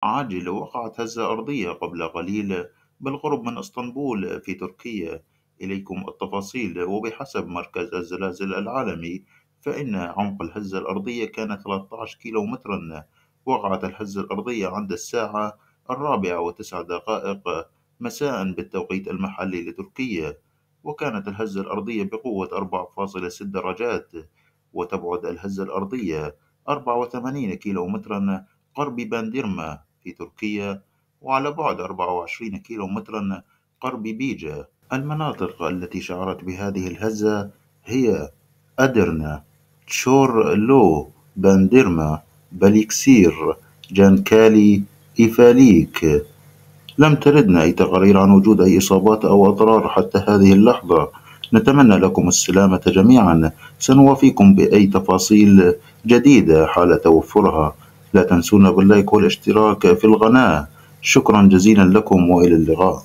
عاجل. وقعت هزة أرضية قبل قليل بالقرب من اسطنبول في تركيا. إليكم التفاصيل. وبحسب مركز الزلازل العالمي فإن عمق الهزة الأرضية كان 13 كيلو مترا. وقعت الهزة الأرضية عند الساعة 4:09 مساء بالتوقيت المحلي لتركيا. وكانت الهزة الأرضية بقوة 4.6 درجات. وتبعد الهزة الأرضية 84 كيلو مترا غرب باندرما في تركيا، وعلى بعد 24 كيلو مترا غرب بيجا. المناطق التي شعرت بهذه الهزة هي أدرنا، تشورلو، باندرما، باليكسير، جانكالي، إيفاليك. لم تردنا أي تقارير عن وجود أي إصابات أو أضرار حتى هذه اللحظة. نتمنى لكم السلامة جميعا. سنوافيكم بأي تفاصيل جديدة حال توفرها. لا تنسونا باللايك والاشتراك في القناة. شكرا جزيلا لكم وإلى اللقاء.